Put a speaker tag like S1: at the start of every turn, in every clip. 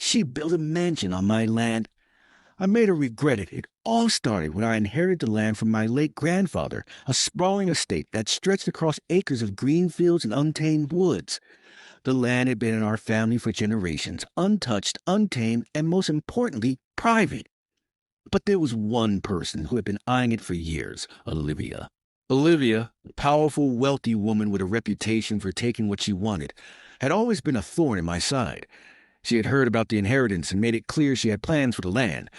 S1: She built a mansion on my land. I made her regret it. It all started when I inherited the land from my late grandfather, a sprawling estate that stretched across acres of green fields and untamed woods. The land had been in our family for generations, untouched, untamed, and most importantly, private. But there was one person who had been eyeing it for years, Olivia. Olivia, a powerful, wealthy woman with a reputation for taking what she wanted, had always been a thorn in my side. She had heard about the inheritance and made it clear she had plans for the land.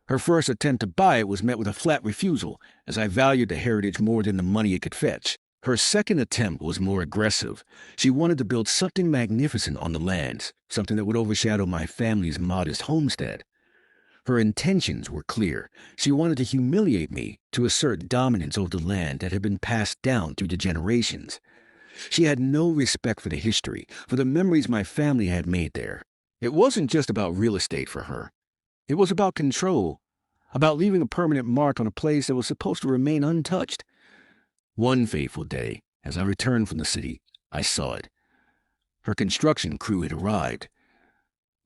S1: Her first attempt to buy it was met with a flat refusal, as I valued the heritage more than the money it could fetch. Her second attempt was more aggressive. She wanted to build something magnificent on the lands, something that would overshadow my family's modest homestead. Her intentions were clear. She wanted to humiliate me, to assert dominance over the land that had been passed down through the generations. She had no respect for the history, for the memories my family had made there. It wasn't just about real estate for her. It was about control, about leaving a permanent mark on a place that was supposed to remain untouched. One fateful day, as I returned from the city, I saw it. Her construction crew had arrived.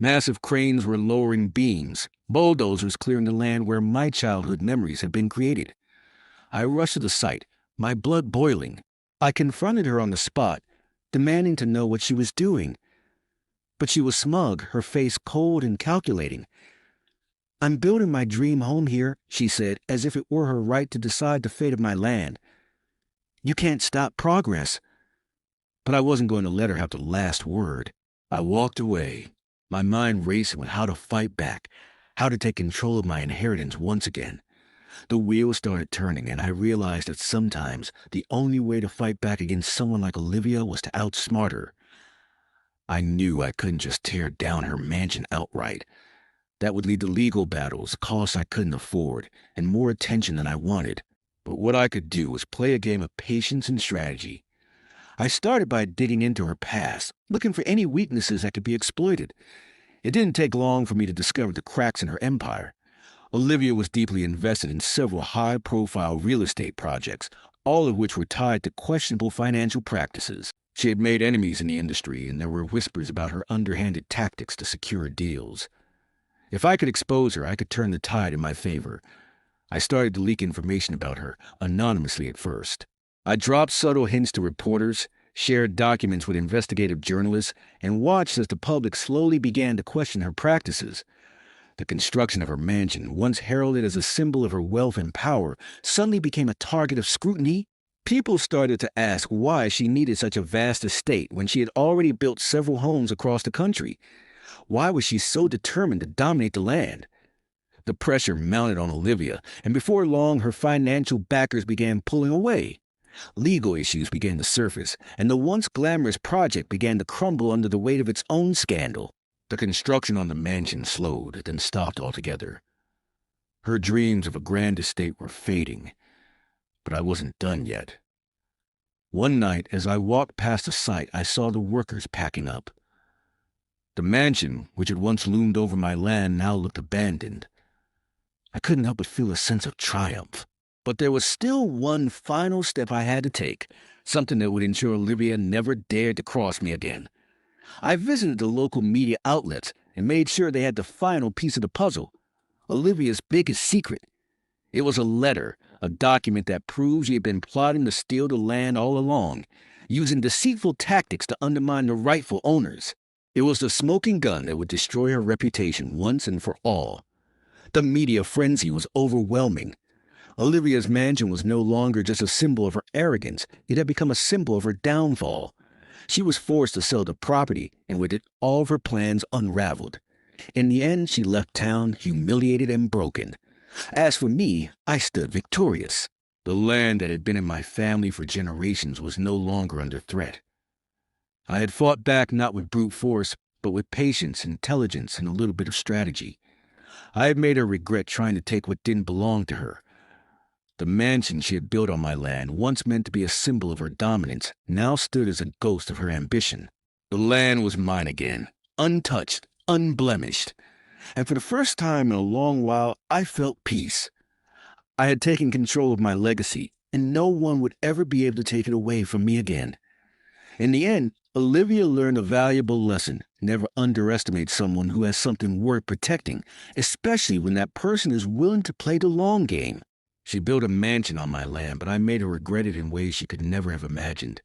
S1: Massive cranes were lowering beams, bulldozers clearing the land where my childhood memories had been created. I rushed to the site, my blood boiling. I confronted her on the spot, demanding to know what she was doing. But she was smug, her face cold and calculating. "I'm building my dream home here," she said, as if it were her right to decide the fate of my land. "You can't stop progress." But I wasn't going to let her have the last word. I walked away, my mind racing with how to fight back, how to take control of my inheritance once again. The wheels started turning, and I realized that sometimes the only way to fight back against someone like Olivia was to outsmart her. I knew I couldn't just tear down her mansion outright. That would lead to legal battles, costs I couldn't afford, and more attention than I wanted. But what I could do was play a game of patience and strategy. I started by digging into her past, looking for any weaknesses that could be exploited. It didn't take long for me to discover the cracks in her empire. Olivia was deeply invested in several high-profile real estate projects, all of which were tied to questionable financial practices. She had made enemies in the industry, and there were whispers about her underhanded tactics to secure deals. If I could expose her, I could turn the tide in my favor. I started to leak information about her, anonymously at first. I dropped subtle hints to reporters, shared documents with investigative journalists, and watched as the public slowly began to question her practices. The construction of her mansion, once heralded as a symbol of her wealth and power, suddenly became a target of scrutiny. People started to ask why she needed such a vast estate when she had already built several homes across the country. Why was she so determined to dominate the land? The pressure mounted on Olivia, and before long her financial backers began pulling away. Legal issues began to surface, and the once glamorous project began to crumble under the weight of its own scandal. The construction on the mansion slowed, then stopped altogether. Her dreams of a grand estate were fading, but I wasn't done yet. One night, as I walked past the site, I saw the workers packing up. The mansion, which had once loomed over my land, now looked abandoned. I couldn't help but feel a sense of triumph. But there was still one final step I had to take, something that would ensure Olivia never dared to cross me again. I visited the local media outlets and made sure they had the final piece of the puzzle, Olivia's biggest secret. It was a letter, a document that proved she had been plotting to steal the land all along, using deceitful tactics to undermine the rightful owners. It was the smoking gun that would destroy her reputation once and for all. The media frenzy was overwhelming. Olivia's mansion was no longer just a symbol of her arrogance. It had become a symbol of her downfall. She was forced to sell the property, and with it, all of her plans unraveled. In the end, she left town humiliated and broken. As for me, I stood victorious. The land that had been in my family for generations was no longer under threat. I had fought back not with brute force, but with patience, intelligence, and a little bit of strategy. I had made her regret trying to take what didn't belong to her. The mansion she had built on my land, once meant to be a symbol of her dominance, now stood as a ghost of her ambition. The land was mine again, untouched, unblemished. And for the first time in a long while, I felt peace. I had taken control of my legacy, and no one would ever be able to take it away from me again. In the end, Olivia learned a valuable lesson. Never underestimate someone who has something worth protecting, especially when that person is willing to play the long game. She built a mansion on my land, but I made her regret it in ways she could never have imagined.